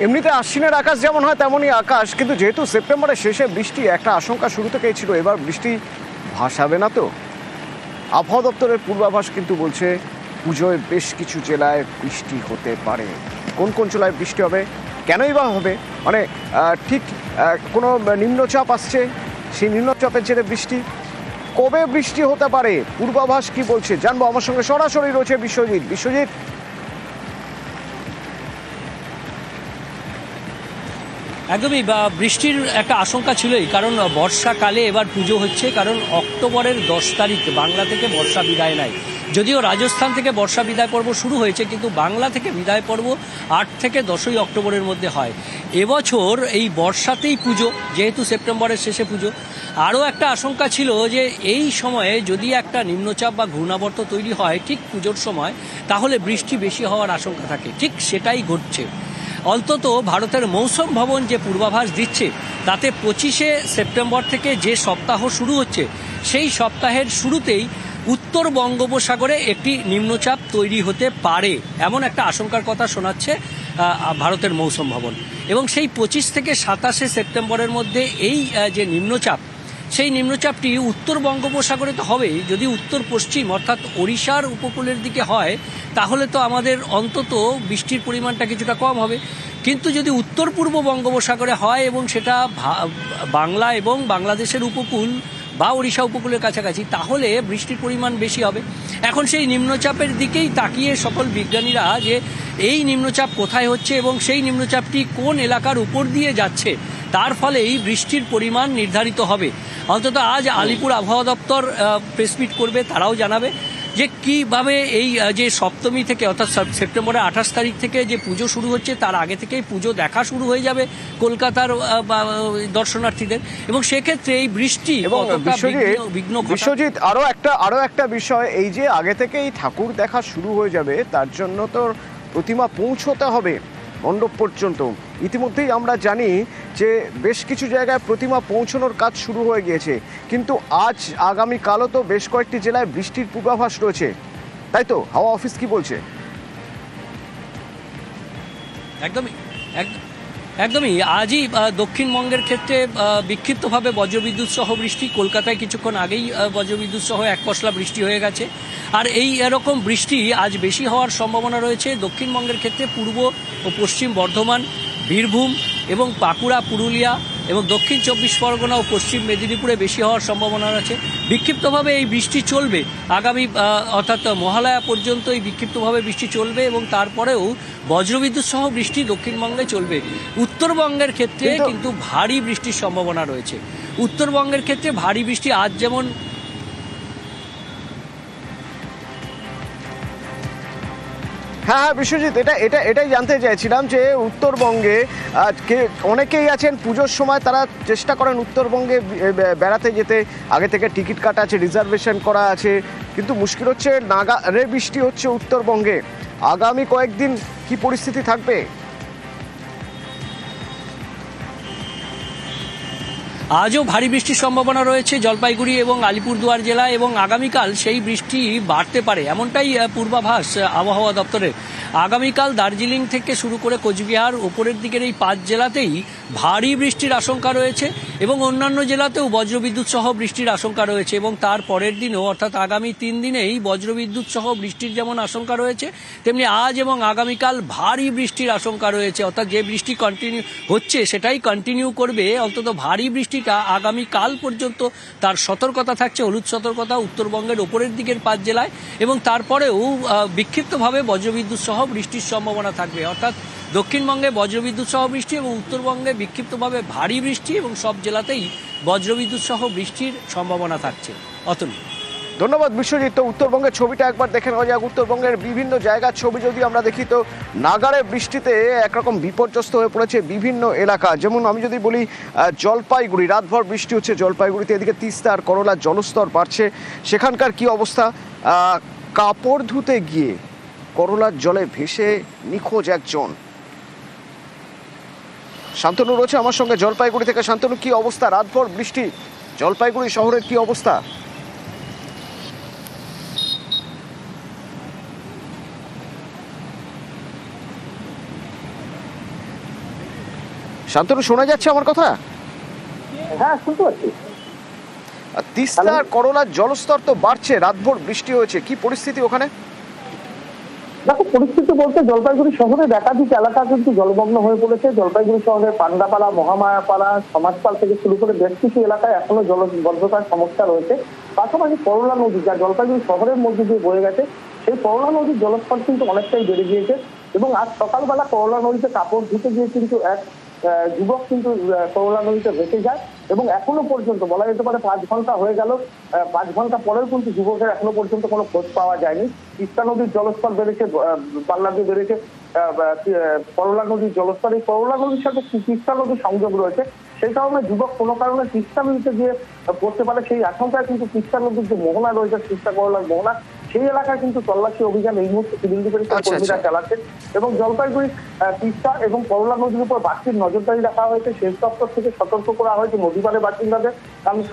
এমনিতে আশ্বিনের আকাশ যেমন হয় তেমনই আকাশ, কিন্তু যেহেতু সেপ্টেম্বরের শেষে বৃষ্টি একটা আশঙ্কা শুরু থেকেই ছিল, এবার বৃষ্টি ভাসাবে না তো? আবহাওয়া দপ্তরের পূর্বাভাস কিন্তু বলছে পুজোয় বেশ কিছু জেলায় বৃষ্টি হতে পারে। কোন কোন জেলায় বৃষ্টি হবে, কেনই বা হবে? মানে ঠিক কোনো নিম্নচাপ আসছে, সেই নিম্নচাপের জেরে বৃষ্টি, কবে বৃষ্টি হতে পারে, পূর্বাভাস কি বলছে জানবো। আমার সঙ্গে সরাসরি রয়েছে বিশ্বজিৎ। বিশ্বজিৎ, একদমই বৃষ্টির একটা আশঙ্কা ছিলই, কারণ বর্ষাকালে এবার পুজো হচ্ছে, কারণ অক্টোবরের 10 তারিখ বাংলা থেকে বর্ষা বিদায় নেয়। যদিও রাজস্থান থেকে বর্ষা বিদায় পর্ব শুরু হয়েছে, কিন্তু বাংলা থেকে বিদায় পর্ব 8 থেকে 10ই অক্টোবরের মধ্যে হয়। এবছর এই বর্ষাতেই পুজো, যেহেতু সেপ্টেম্বরের শেষে পুজো। আরও একটা আশঙ্কা ছিল যে এই সময়ে যদি একটা নিম্নচাপ বা ঘূর্ণাবর্ত তৈরি হয় ঠিক পুজোর সময়, তাহলে বৃষ্টি বেশি হওয়ার আশঙ্কা থাকে। ঠিক সেটাই ঘটছে। অন্তত ভারতের মৌসুম ভবন যে পূর্বাভাস দিচ্ছে তাতে 25শে সেপ্টেম্বর থেকে যে সপ্তাহ শুরু হচ্ছে, সেই সপ্তাহের শুরুতেই উত্তর বঙ্গোপসাগরে একটি নিম্নচাপ তৈরি হতে পারে, এমন একটা আশঙ্কার কথা শোনাচ্ছে ভারতের মৌসুম ভবন। এবং সেই 25 থেকে 27শে সেপ্টেম্বরের মধ্যে এই যে নিম্নচাপ, সেই নিম্নচাপটি উত্তর বঙ্গোপসাগরে তো হবেই। যদি উত্তর পশ্চিম অর্থাৎ ওড়িশার উপকূলের দিকে হয়, তাহলে তো আমাদের অন্তত বৃষ্টির পরিমাণটা কিছুটা কম হবে। কিন্তু যদি উত্তর পূর্ব বঙ্গোপসাগরে হয় এবং সেটা বাংলা এবং বাংলাদেশের উপকূল বা ওড়িশা উপকূলের কাছাকাছি, তাহলে বৃষ্টির পরিমাণ বেশি হবে। এখন সেই নিম্নচাপের দিকেই তাকিয়ে সকল বিজ্ঞানীরা যে এই নিম্নচাপ কোথায় হচ্ছে এবং সেই নিম্নচাপটি কোন এলাকার উপর দিয়ে যাচ্ছে, তার ফলেই বৃষ্টির পরিমাণ নির্ধারিত হবে। অন্তত আজ আলিপুর আবহাওয়া দপ্তর প্রেসমিট করবে, তারাও জানাবে যে কীভাবে এই যে সপ্তমী থেকে অর্থাৎ সেপ্টেম্বরের 28 তারিখ থেকে যে পুজো শুরু হচ্ছে, তার আগে থেকেই পুজো দেখা শুরু হয়ে যাবে কলকাতার দর্শনার্থীদের, এবং সেক্ষেত্রে এই বৃষ্টি এবং বিশ্বজিৎ আরো একটা বিষয়, এই যে আগে থেকেই ঠাকুর দেখা শুরু হয়ে যাবে, তার জন্য তো প্রতিমা পৌঁছতে হবে মণ্ডপ পর্যন্ত। ইতিমধ্যেই আমরা জানি যে বেশ কিছু জায়গায় প্রতিমা পৌঁছানোর কাজ শুরু হয়ে গিয়েছে, কিন্তু আজ আগামীকালও তো বেশ কয়েকটি জেলায় বৃষ্টির পূর্বাভাস রয়েছে, তাই তো? হাওয়া অফিস কি বলছে? একদমই আজই দক্ষিণবঙ্গের ক্ষেত্রে বিক্ষিপ্তভাবে বজ্রবিদ্যুৎ সহ বৃষ্টি। কলকাতায় কিছুক্ষণ আগেই বজ্রবিদ্যুৎ সহ এক পশলা বৃষ্টি হয়ে গেছে। আর এই এরকম বৃষ্টি আজ বেশি হওয়ার সম্ভাবনা রয়েছে দক্ষিণবঙ্গের ক্ষেত্রে পূর্ব ও পশ্চিম বর্ধমান, বীরভূম এবং বাঁকুড়া, পুরুলিয়া এবং দক্ষিণ 24 পরগনা ও পশ্চিম মেদিনীপুরে বেশি হওয়ার সম্ভাবনা আছে। বিক্ষিপ্তভাবে এই বৃষ্টি চলবে আগামী অর্থাৎ মহালয়া পর্যন্ত এই বিক্ষিপ্তভাবে বৃষ্টি চলবে, এবং তারপরেও বজ্রবিদ্যুৎ সহ বৃষ্টি দক্ষিণবঙ্গে চলবে। উত্তরবঙ্গের ক্ষেত্রে কিন্তু ভারী বৃষ্টির সম্ভাবনা রয়েছে। উত্তরবঙ্গের ক্ষেত্রে ভারী বৃষ্টি আজ যেমন হ্যাঁ বিশ্বজিৎ, এটাই জানতে চাইছিলাম যে উত্তরবঙ্গে অনেকেই আছেন পুজোর সময়, তারা চেষ্টা করেন উত্তরবঙ্গে বেড়াতে যেতে, আগে থেকে টিকিট কাটা আছে, রিজার্ভেশন করা আছে, কিন্তু মুশকিল হচ্ছে নাগারে বৃষ্টি হচ্ছে উত্তরবঙ্গে। আগামী কয়েকদিন কি পরিস্থিতি থাকবে? আজও ভারী বৃষ্টির সম্ভাবনা রয়েছে জলপাইগুড়ি এবং আলিপুরদুয়ার জেলায়, এবং আগামীকাল সেই বৃষ্টি বাড়তে পারে, এমনটাই পূর্বাভাস আবহাওয়া দপ্তরের। আগামীকাল দার্জিলিং থেকে শুরু করে কোচবিহার ওপরের দিকের এই 5 জেলাতেই ভারী বৃষ্টির আশঙ্কা রয়েছে, এবং অন্যান্য জেলাতেও বজ্রবিদ্যুৎ সহ বৃষ্টির আশঙ্কা রয়েছে। এবং তার পরের দিনও অর্থাৎ আগামী 3 দিনেই বজ্রবিদ্যুৎ সহ বৃষ্টির যেমন আশঙ্কা রয়েছে, তেমনি আজ এবং আগামীকাল ভারী বৃষ্টির আশঙ্কা রয়েছে। অর্থাৎ যে বৃষ্টি কন্টিনিউ হচ্ছে সেটাই কন্টিনিউ করবে। অন্তত ভারী বৃষ্টিটা আগামীকাল পর্যন্ত তার সতর্কতা থাকছে, হলুদ সতর্কতা উত্তরবঙ্গের ওপরের দিকের 5 জেলায়, এবং তারপরেও বিক্ষিপ্তভাবে বজ্রবিদ্যুৎ সহ বৃষ্টির সম্ভাবনা থাকবে। অর্থাৎ দক্ষিণবঙ্গে বজ্রবিদ্যুৎ সহ বৃষ্টি এবং উত্তরবঙ্গে বিক্ষিপ্তভাবে ভারী বৃষ্টি, এবং সব জেলাতেই বজ্রবিদ্যুৎ সহ বৃষ্টির সম্ভাবনা থাকছে। অতনু, ধন্যবাদ বিশ্বজিৎ। তো উত্তরবঙ্গের ছবিটা একবার দেখে নেওয়া যাক। উত্তরবঙ্গের বিভিন্ন জায়গার ছবি যদি আমরা দেখি, তো নাগারে বৃষ্টিতে একরকম বিপর্যস্ত হয়ে পড়েছে বিভিন্ন এলাকা। যেমন আমি যদি বলি জলপাইগুড়ি, রাতভর বৃষ্টি হচ্ছে জলপাইগুড়িতে, এদিকে তিস্তা আর করলার জলস্তর বাড়ছে। সেখানকার কি অবস্থা? কাপড় ধুতে গিয়ে করলার জলে ভেসে নিখোঁজ একজন। শান্তনু রয়েছে আমার সঙ্গে জলপাইগুড়ি থেকে। শান্তনু, কি অবস্থা? রাতভর বৃষ্টি, জলপাইগুড়ি শহরের কি অবস্থা? শান্তনু, শোনা যাচ্ছে আমার কথা? হ্যাঁ, শুনতে পাচ্ছি। আর তিস্তার করলার জলস্তর তো বাড়ছে, রাতভর বৃষ্টি হয়েছে, কি পরিস্থিতি ওখানে? দেখো, পরিস্থিতি বলতে জলপাইগুড়ি শহরের একাধিক এলাকা কিন্তু জলমগ্ন হয়ে পড়েছে। জলপাইগুড়ি শহরের পান্ডাপাড়া, মহামায়াপাড়া, সমাজপাল থেকে শুরু করে বেশ কিছু এলাকায় এখনো জলবদ্ধতার সমস্যা রয়েছে। পাশাপাশি করলা নদী, যা জলপাইগুড়ি শহরের মধ্যে দিয়ে বয়ে গেছে, সেই করলা নদীর জলস্তর কিন্তু অনেকটাই বেড়ে গিয়েছে। এবং আজ সকালবেলা করলা নদীতে কাপড় ধুতে গিয়ে কিন্তু এক যুবক কিন্তু করলা নদীতে ভেসে যায় এবং এখনো পর্যন্ত বলা যেতে পারে 5 ঘন্টা হয়ে গেল, 5 ঘন্টা পরেও কিন্তু যুবকের এখনো পর্যন্ত কোনো খোঁজ পাওয়া যায়নি। তিস্তা নদীর জলস্তর বেড়েছে, পাল্লা দিয়ে বেড়েছে করলা নদীর জলস্তর। এই করলা নদীর সাথে তিস্তা নদীর সংযোগ রয়েছে, সেই কারণে যুবক কোনো কারণে তিস্তা নদীতে গিয়ে পড়তে পারে সেই আশঙ্কায় কিন্তু তিস্তা নদীর যে মোহনা রয়েছে, তিস্তা করলার মোহনা, সেই এলাকায় কিন্তু তল্লাশি অভিযান এই মুহূর্তে সিভিল ডিফেন্সের কর্মীরা চালাচ্ছেন। এবং জলপাইগুড়ি তিস্তা এবং করলা নদীর উপর বাড়তির নজরদারি রাখা হয়েছে। সেচ দপ্তর থেকে সতর্ক করা হয়েছে নদীপাড়ের বাসিন্দাদের,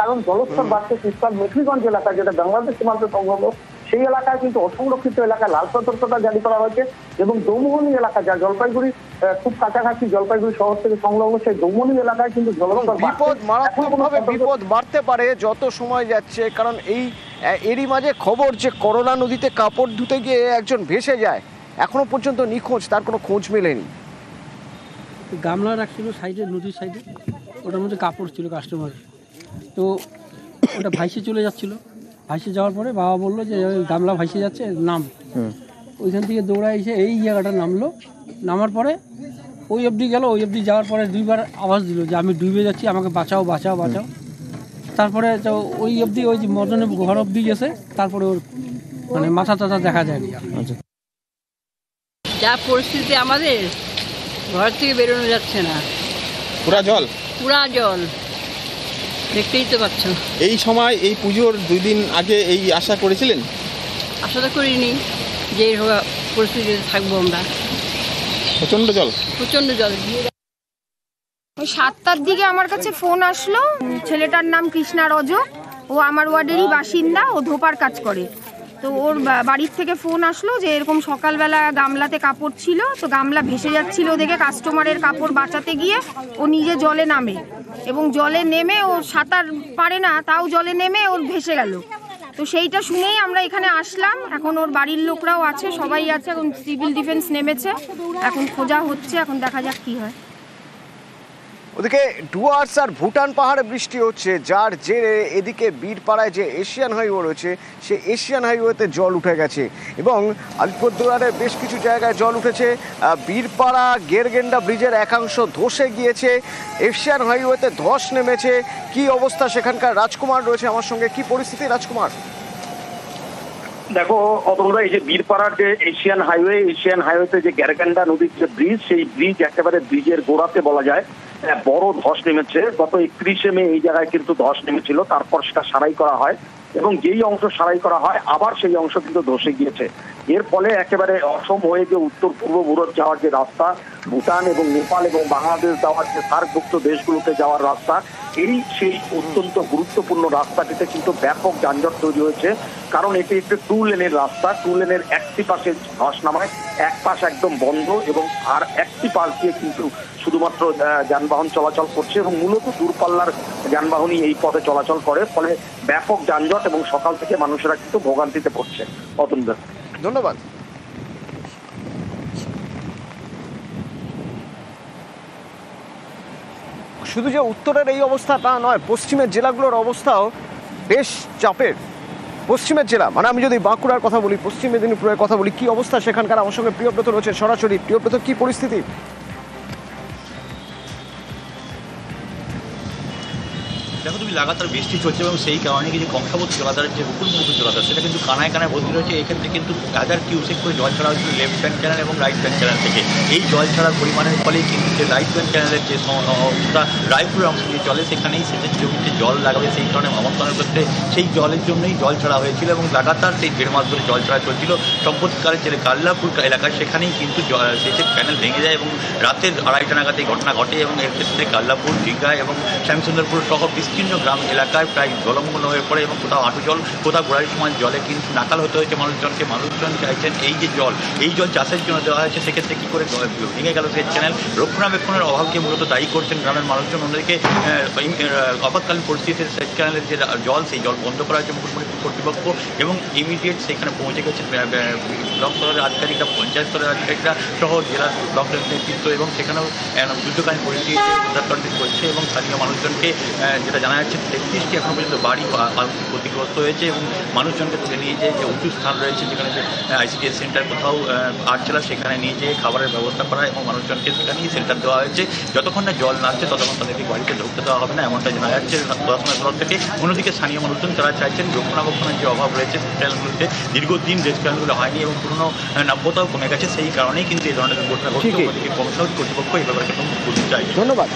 কারণ জলস্তর বাড়ছে। তিস্তার মেখলিগঞ্জ এলাকা, যেটা বাংলাদেশ সীমান্তে সংলগ্ন, সেই এলাকায় কিন্তু অসংরক্ষিত এলাকায় লাল সতর্কতা জারি করা হয়েছে। এবং দৌমোহনী এলাকা, যা জলপাইগুড়ি খুব কাছাকাছি জলপাইগুড়ি শহর থেকে সংলগ্ন, সেই দৌমোহনী এলাকায় কিন্তু জলস্তর বিপদ মারাত্মকভাবে বিপদ বাড়তে পারে যত সময় যাচ্ছে, কারণ এরই মাঝে খবর যে করলা নদীতে কাপড় ধুতে গিয়ে একজন ভেসে যায়, এখনো পর্যন্ত নিখোঁজ, তার কোনো খোঁজ মেলেনি। গামলা রাখছিল সাইডে, নদীর সাইডে, ওটার মধ্যে কাপড় ছিল কাস্টমারের, তো ওটা ভাইসে চলে যাচ্ছিল। ভাইসে যাওয়ার পরে বাবা বললো যে গামলা ভাইসে যাচ্ছে, নাম। ওইখান থেকে দৌড়া এসে এই জায়গাটা নামলো, নামার পরে ওই অবধি গেল। ওই অবধি যাওয়ার পরে 2বার আওয়াজ দিল যে আমি ডুবে যাচ্ছি, আমাকে বাঁচাও বাঁচাও বাঁচাও। তারপরে তো ওই অবধি, ওই যে মদনের ঘর অবধি গেছে, তারপরে ওর মানে মাথা টাথা দেখা যায়নি। যা পরিস্থিতি আমাদের, ঘর থেকে বেরোনো যাচ্ছে না, পুরা জল, পুরা জল, দেখতেই তো পাচ্ছ। এই সময় এই পুজোর 2 দিন আগে এই আশা করেছিলেন? আশা তো করিনি যে এইভাবে পরিস্থিতিতে থাকবো আমরা। প্রচন্ড জল, প্রচন্ড জল। ওই 7টার দিকে আমার কাছে ফোন আসলো, ছেলেটার নাম কৃষ্ণা রজ, ও আমার ওয়ার্ডেরই বাসিন্দা, ও ধোপার কাজ করে। তো ওর বাড়ির থেকে ফোন আসলো যে এরকম সকালবেলা গামলাতে কাপড় ছিল, তো গামলা ভেসে যাচ্ছিল, দেখে কাস্টমারের কাপড় বাঁচাতে গিয়ে ও নিজে জলে নামে এবং জলে নেমে, ও সাঁতার পারে না, তাও জলে নেমে ওর ভেসে গেল। তো সেইটা শুনেই আমরা এখানে আসলাম। এখন ওর বাড়ির লোকরাও আছে, সবাই আছে, এখন সিভিল ডিফেন্স নেমেছে, এখন খোঁজা হচ্ছে, এখন দেখা যাক কি হয়। ওদিকে ডুয়ার্স আর ভুটান পাহাড়ে বৃষ্টি হচ্ছে, যার জেরে এদিকে বীরপাড়ায় যে এশিয়ান হাইওয়ে রয়েছে, সে এশিয়ান হাইওয়েতে জল উঠে গেছে এবং আলিপুরদুয়ারে বেশ কিছু জায়গায় জল উঠেছে। বীরপাড়া গেরগেন্ডা ব্রিজের একাংশ ধসে গিয়েছে, এশিয়ান হাইওয়েতে ধস নেমেছে। কি অবস্থা সেখানকার? রাজকুমার রয়েছে আমার সঙ্গে। কি পরিস্থিতি রাজকুমার? দেখো অতটা, এই যে বীরপাড়ার যে এশিয়ান হাইওয়েতে যে গেরগেন্ডা নদীর যে ব্রিজ, সেই ব্রিজ একেবারে ব্রিজের গোড়াতে বলা যায় বড় ধস নেমেছে। গত 31শে মে এই জায়গায় কিন্তু ধস নেমেছিল, তারপর সেটা সারাই করা হয় এবং যেই অংশ সারাই করা হয় আবার সেই অংশ কিন্তু ধসে গিয়েছে। এর ফলে একেবারে অসম হয়ে যে উত্তর পূর্ব ভারত যাওয়ার যে রাস্তা, ভুটান এবং নেপাল এবং বাংলাদেশ যাওয়ার যে সার্কভুক্ত দেশগুলোতে যাওয়ার রাস্তা, সেই অত্যন্ত গুরুত্বপূর্ণ রাস্তাটিতে কিন্তু ব্যাপক যানজট তৈরি হয়েছে। কারণ এটি একটি 2 লেনের রাস্তা, 2 লেনের একটি পাশে ধস নামায়, এক পাশ একদম বন্ধ এবং আর একটি পাশ দিয়ে কিন্তু শুধুমাত্র যানবাহন চলাচল করছে এবং মূলত দূরপাল্লার যানবাহনই এই পথে চলাচল করে। ফলে ব্যাপক যানজট এবং সকাল থেকে মানুষেরা কিন্তু ভোগান্তিতে পড়ছে। অতন্দ্র, ধন্যবাদ। শুধু যে উত্তরের এই অবস্থা তা নয়, পশ্চিমের জেলাগুলোর অবস্থাও বেশ চাপের। পশ্চিমের জেলা মানে আমি যদি বাঁকুড়ার কথা বলি, পশ্চিম মেদিনীপুরের কথা বলি, কি অবস্থা সেখানকার? আমার সঙ্গে প্রিয়ব্রত রয়েছে সরাসরি। প্রিয়ব্রত, কি পরিস্থিতি? দেখো তুমি, লাগাতার বৃষ্টি চলছে এবং সেই কারণে কিছু কংসাবতী জলাধারের যে হুকুমুখী জলাধার, সেটা কিন্তু কানায় কানায় ভর্তি রয়েছে। এক্ষেত্রে কিন্তু 1000 কিউসেক করে জল ছাড়া হয়েছিল লেফট ব্যাঙ্ক চ্যানেল এবং রাইট ব্যাঙ্ক চ্যানেল থেকে। এই জল ছাড়ার পরিমাণের ফলেই কিন্তু যে রাইট ব্যাঙ্ক চ্যানেলের যে অংশটা রায়পুরের অংশ দিয়ে চলে, সেখানেই সেচের জমিতে জল লাগাবে, সেই কারণে আমন্ত্রণের ক্ষেত্রে সেই জলের জন্যই জল ছাড়া হয়েছিল এবং লাগাতার সেই 1.5 মাস ধরে জল ছাড়া চলছিল। সম্প্রতিকালের যে কাল্লাপুর এলাকায়, সেখানেই কিন্তু সেচের প্যানেল ভেঙে যায় এবং রাতের 2:30 নাগাদ এই ঘটনা ঘটে এবং এর ক্ষেত্রে কাল্লাপুর, দীঘা এবং শ্যামসুন্দরপুর সহ বিস্তৃত বিস্তীর্ণ গ্রাম এলাকায় প্রায় জলমগ্ন হয়ে পড়ে এবং কোথাও হাঁটু জল, কোথাও গোড়ার সময় জলে কিন্তু নাকাল হতে হয়েছে মানুষজনকে। মানুষজন চাইছেন এই যে এই জল চাষের জন্য দেওয়া হয়েছে, সেক্ষেত্রে কী করে ভেঙে গেল সেচ চ্যানেল। রক্ষণাবেক্ষণের অভাবকে মূলত দায়ী করছেন গ্রামের মানুষজন। অন্যদিকে আপাতকালীন পরিস্থিতিতে সেচ চ্যানেলের যে জল, সেই জল বন্ধ করা হয়েছে মুখ্যমন্ত্রী কর্তৃপক্ষ এবং ইমিডিয়েট সেখানে পৌঁছে গেছেন ব্লক স্তরের আধিকারিকরা, পঞ্চায়েত স্তরের আধিকারিকরা সহ জেলা ব্লক নেতৃত্ব, এবং সেখানেও যুদ্ধকালীন পরিস্থিতিতে উদ্ধার কার্য করছে এবং স্থানীয় মানুষজনকে যেটা জানা যাচ্ছে 33টি এখনো পর্যন্ত বাড়ি ক্ষতিগ্রস্ত হয়েছে এবং মানুষজনকে তুলে নিয়ে যে উঁচু স্থান রয়েছে যেখানে যে ICDS সেন্টার কোথাও আটচালা, সেখানে নিয়ে যেয়ে খাবারের ব্যবস্থা করা এবং মানুষজনকে সেখানেই সেন্টার দেওয়া হয়েছে। যতক্ষণ না জল নামছে ততক্ষণ তাদেরকে বাড়িতে ঢুকতে দেওয়া হবে না, এমনটা জানা যাচ্ছে প্রশাসনের তরফ থেকে। অন্যদিকে স্থানীয় মানুষজন তারা চাইছেন রক্ষণাবেক্ষণের যে অভাব রয়েছে চ্যানেলগুলোতে, দীর্ঘদিন রেস্টুরেন্টগুলো হয়নি এবং পুরনো নাব্যতাও কমে গেছে, সেই কারণেই কিন্তু এই ধরনের দুর্ঘটনা ঘটছে। অন্যদিকে কমিশন কর্তৃপক্ষ এই ব্যাপারে কিন্তু বলতে চাই। ধন্যবাদ।